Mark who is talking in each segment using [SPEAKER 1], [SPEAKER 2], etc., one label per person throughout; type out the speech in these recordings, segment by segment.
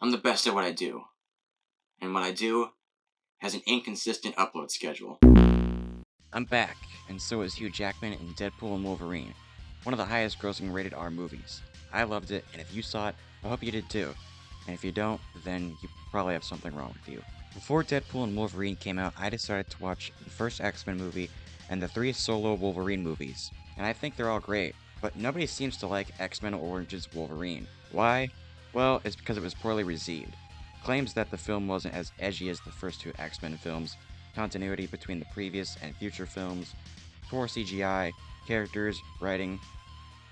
[SPEAKER 1] I'm the best at what I do, and what I do has an inconsistent upload schedule.
[SPEAKER 2] I'm back, and so is Hugh Jackman in Deadpool and Wolverine, one of the highest grossing rated R movies. I loved it, and if you saw it, I hope you did too. And if you don't, then you probably have something wrong with you. Before Deadpool and Wolverine came out, I decided to watch the first X-Men movie and the 3 solo Wolverine movies, and I think they're all great, but nobody seems to like X-Men Origins Wolverine. Why? Well, it's because it was poorly received. Claims that the film wasn't as edgy as the first 2 X-Men films, continuity between the previous and future films, poor CGI, characters, writing.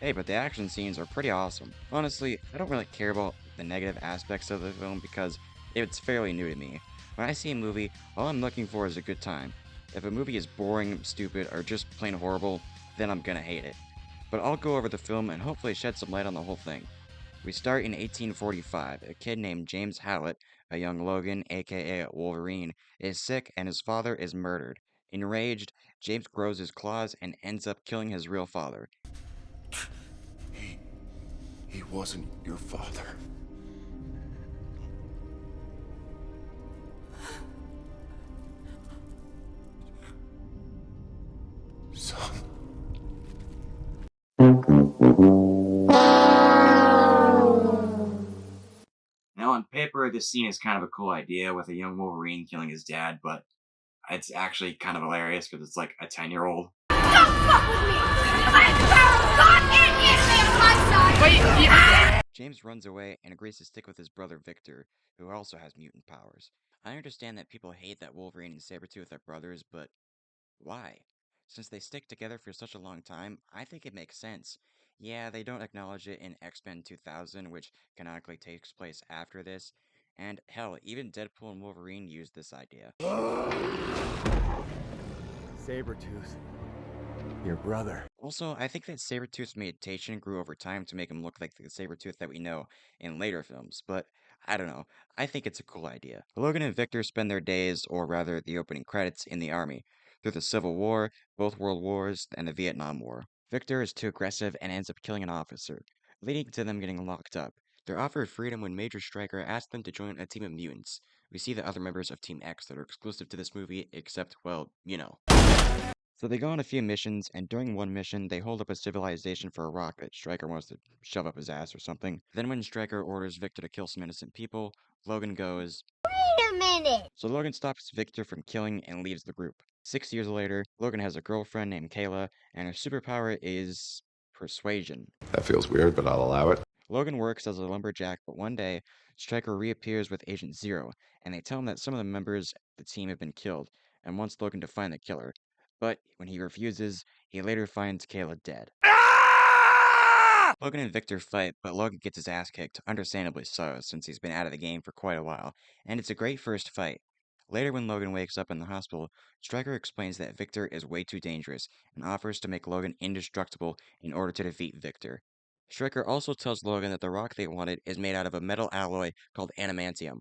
[SPEAKER 2] Hey, but the action scenes are pretty awesome. Honestly, I don't really care about the negative aspects of the film because it's fairly new to me. When I see a movie, all I'm looking for is a good time. If a movie is boring, stupid, or just plain horrible, then I'm gonna hate it. But I'll go over the film and hopefully shed some light on the whole thing. We start in 1845. A kid named James Howlett, a young Logan, aka Wolverine, is sick and his father is murdered. Enraged, James grows his claws and ends up killing his real father.
[SPEAKER 3] He wasn't your father. Son.
[SPEAKER 1] Now, on paper, this scene is kind of a cool idea with a young Wolverine killing his dad, but it's actually kind of hilarious because it's like a 10-year-old.
[SPEAKER 4] Don't fuck with me! God and anime on my side! Wait,
[SPEAKER 2] James runs away and agrees to stick with his brother Victor, who also has mutant powers. I understand that people hate that Wolverine and Sabretooth are brothers, but why? Since they stick together for such a long time, I think it makes sense. Yeah, they don't acknowledge it in X-Men 2000, which canonically takes place after this, and hell, even Deadpool and Wolverine used this idea.
[SPEAKER 5] Sabretooth, your brother.
[SPEAKER 2] Also, I think that Sabretooth's mutation grew over time to make him look like the Sabretooth that we know in later films, but I don't know. I think it's a cool idea. Logan and Victor spend their days, or rather the opening credits, in the army, through the Civil War, both World Wars, and the Vietnam War. Victor is too aggressive and ends up killing an officer, leading to them getting locked up. They're offered freedom when Major Stryker asks them to join a team of mutants. We see the other members of Team X that are exclusive to this movie, except, well, you know. So they go on a few missions, and during one mission, they hold up a civilization for a rock that Stryker wants to shove up his ass or something. Then when Stryker orders Victor to kill some innocent people, Logan goes,
[SPEAKER 4] wait a minute!
[SPEAKER 2] so Logan stops Victor from killing and leaves the group. 6 years later, Logan has a girlfriend named Kayla, and her superpower is persuasion.
[SPEAKER 3] That feels weird, but I'll allow it.
[SPEAKER 2] Logan works as a lumberjack, but one day, Stryker reappears with Agent Zero, and they tell him that some of the members of the team have been killed, and wants Logan to find the killer. But when he refuses, he later finds Kayla dead. Logan and Victor fight, but Logan gets his ass kicked, understandably so, since he's been out of the game for quite a while, and it's a great first fight. Later, when Logan wakes up in the hospital, Stryker explains that Victor is way too dangerous and offers to make Logan indestructible in order to defeat Victor. Stryker also tells Logan that the rock they wanted is made out of a metal alloy called adamantium.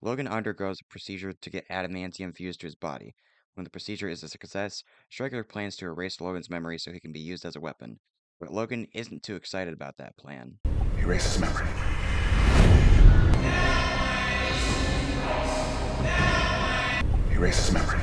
[SPEAKER 2] Logan undergoes a procedure to get adamantium fused to his body. When the procedure is a success, Stryker plans to erase Logan's memory so he can be used as a weapon. But Logan isn't too excited about that plan.
[SPEAKER 3] Erase his memory. Erase his memory.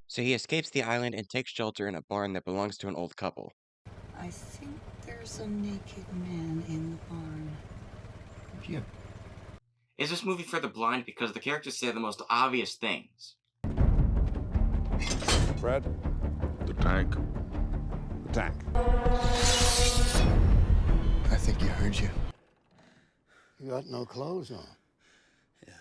[SPEAKER 2] So he escapes the island and takes shelter in a barn that belongs to an old couple.
[SPEAKER 6] I think there's a naked man in the barn.
[SPEAKER 3] Yeah.
[SPEAKER 1] Is this movie for the blind because the characters say the most obvious things?
[SPEAKER 3] Fred? The tank. The tank.
[SPEAKER 5] I think you heard you. You got no clothes on.
[SPEAKER 2] The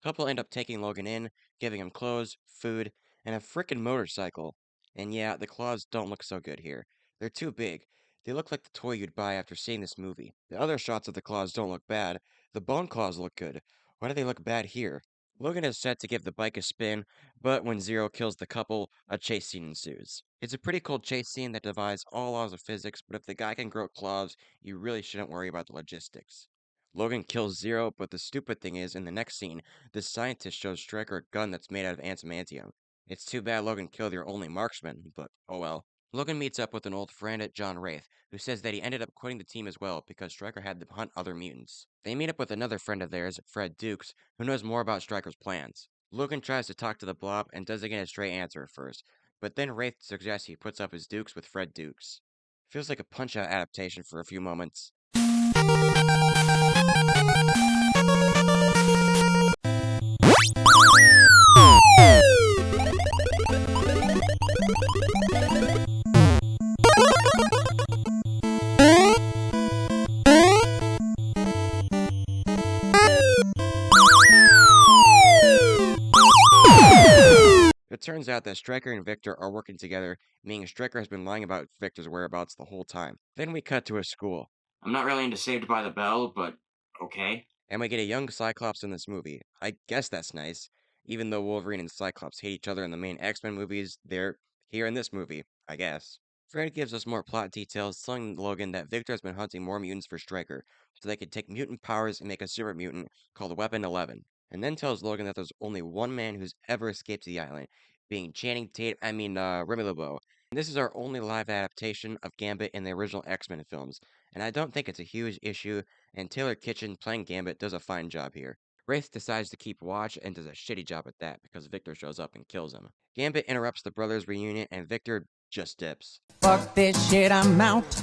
[SPEAKER 2] couple end up taking Logan in, giving him clothes, food, and a frickin' motorcycle. And yeah, the claws don't look so good here. They're too big. They look like the toy you'd buy after seeing this movie. The other shots of the claws don't look bad. The bone claws look good. Why do they look bad here? Logan is set to give the bike a spin, but when Zero kills the couple, a chase scene ensues. It's a pretty cool chase scene that defies all laws of physics, but if the guy can grow claws, you really shouldn't worry about the logistics. Logan kills Zero, but the stupid thing is, in the next scene, this scientist shows Stryker a gun that's made out of adamantium. It's too bad Logan killed your only marksman, but oh well. Logan meets up with an old friend at John Wraith, who says that he ended up quitting the team as well because Stryker had to hunt other mutants. They meet up with another friend of theirs, Fred Dukes, who knows more about Stryker's plans. Logan tries to talk to the Blob and doesn't get a straight answer at first, but then Wraith suggests he puts up his Dukes with Fred Dukes. Feels like a Punch-Out adaptation for a few moments. It turns out that Stryker and Victor are working together, meaning Stryker has been lying about Victor's whereabouts the whole time. Then we cut to a school.
[SPEAKER 1] I'm not really into Saved by the Bell, but okay.
[SPEAKER 2] And we get a young Cyclops in this movie. I guess that's nice. Even though Wolverine and Cyclops hate each other in the main X-Men movies, they're here in this movie, I guess. Fred gives us more plot details, telling Logan that Victor has been hunting more mutants for Stryker, so they could take mutant powers and make a super mutant called Weapon 11. And then tells Logan that there's only one man who's ever escaped the island, being Remy LeBeau. And this is our only live adaptation of Gambit in the original X-Men films, and I don't think it's a huge issue, and Taylor Kitchen playing Gambit does a fine job here. Wraith decides to keep watch and does a shitty job at that because Victor shows up and kills him. Gambit interrupts the brothers' reunion and Victor just dips.
[SPEAKER 7] Fuck this shit, I'm out.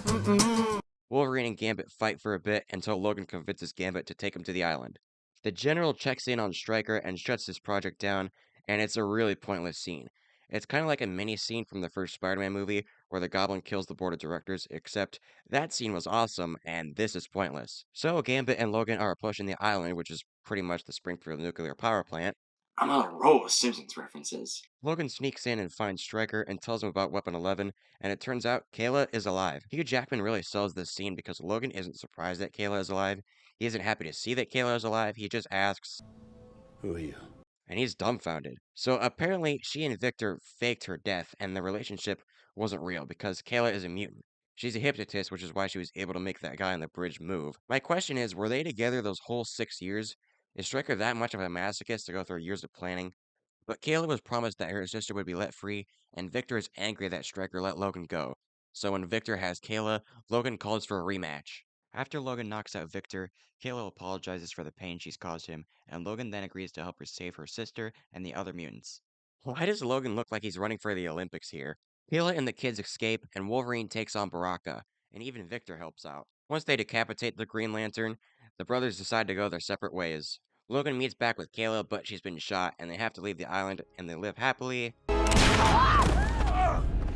[SPEAKER 2] Wolverine and Gambit fight for a bit until Logan convinces Gambit to take him to the island. The General checks in on Stryker and shuts his project down, and it's a really pointless scene. It's kind of like a mini scene from the first Spider-Man movie where the Goblin kills the board of directors, except that scene was awesome and this is pointless. So Gambit and Logan are approaching the island, which is pretty much the Springfield nuclear power plant.
[SPEAKER 1] I'm on a roll with Simpsons references.
[SPEAKER 2] Logan sneaks in and finds Stryker and tells him about Weapon 11, and it turns out Kayla is alive. Hugh Jackman really sells this scene because Logan isn't surprised that Kayla is alive. He isn't happy to see that Kayla is alive, he just asks,
[SPEAKER 5] Who are you?
[SPEAKER 2] and he's dumbfounded. So apparently she and Victor faked her death and the relationship wasn't real because Kayla is a mutant. She's a hypnotist, which is why she was able to make that guy on the bridge move. My question is, were they together those whole 6 years? Is Stryker that much of a masochist to go through years of planning? But Kayla was promised that her sister would be let free, and Victor is angry that Stryker let Logan go. So when Victor has Kayla, Logan calls for a rematch. After Logan knocks out Victor, Kayla apologizes for the pain she's caused him, and Logan then agrees to help her save her sister and the other mutants. Why does Logan look like he's running for the Olympics here? Kayla and the kids escape, and Wolverine takes on Baraka, and even Victor helps out. Once they decapitate the Green Lantern, the brothers decide to go their separate ways. Logan meets back with Kayla, but she's been shot, and they have to leave the island, and they live happily.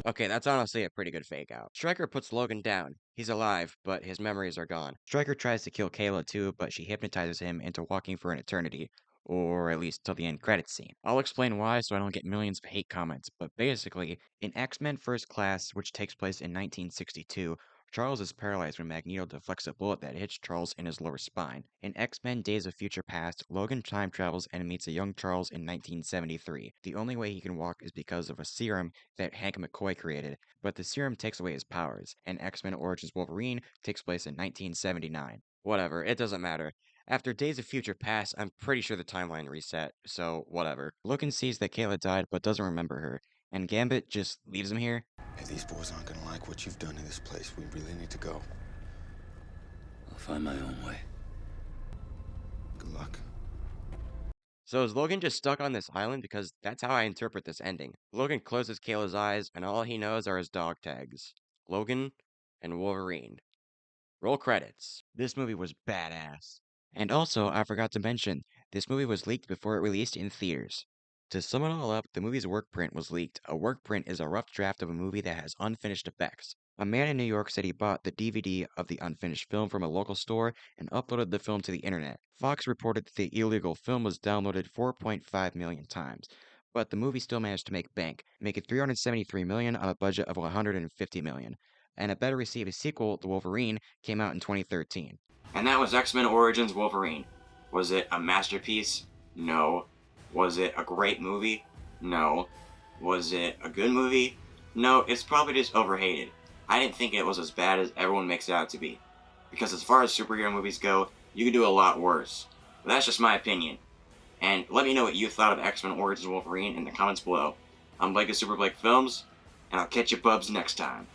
[SPEAKER 2] Okay, that's honestly a pretty good fake out. Stryker puts Logan down. He's alive, but his memories are gone. Stryker tries to kill Kayla too, but she hypnotizes him into walking for an eternity. Or at least till the end credits scene. I'll explain why so I don't get millions of hate comments, but basically, in X-Men First Class, which takes place in 1962, Charles is paralyzed when Magneto deflects a bullet that hits Charles in his lower spine. In X-Men Days of Future Past, Logan time travels and meets a young Charles in 1973. The only way he can walk is because of a serum that Hank McCoy created, but the serum takes away his powers, and X-Men Origins Wolverine takes place in 1979. Whatever, it doesn't matter. After Days of Future Past, I'm pretty sure the timeline reset, so whatever. Logan sees that Kayla died but doesn't remember her, and Gambit just leaves him here.
[SPEAKER 3] Hey, these boys aren't gonna like what you've done in this place. We really need to go.
[SPEAKER 5] I'll find my own way.
[SPEAKER 3] Good luck.
[SPEAKER 2] So is Logan just stuck on this island? Because that's how I interpret this ending. Logan closes Kayla's eyes, and all he knows are his dog tags. Logan and Wolverine. Roll credits. This movie was badass. And also, I forgot to mention, this movie was leaked before it released in theaters. To sum it all up, the movie's work print was leaked. A work print is a rough draft of a movie that has unfinished effects. A man in New York said he bought the DVD of the unfinished film from a local store and uploaded the film to the internet. Fox reported that the illegal film was downloaded 4.5 million times, but the movie still managed to make bank, making $373 million on a budget of $150 million. And it better receive a sequel. The Wolverine came out in 2013.
[SPEAKER 1] And that was X-Men Origins Wolverine. Was it a masterpiece? No. Was it a great movie? No. Was it a good movie? No, it's probably just overhated. I didn't think it was as bad as everyone makes it out to be. Because as far as superhero movies go, You could do a lot worse. But that's just my opinion. And let me know what you thought of X-Men Origins Wolverine in the comments below. I'm Blake of SuperBlakeFilms, and I'll catch you bubs next time.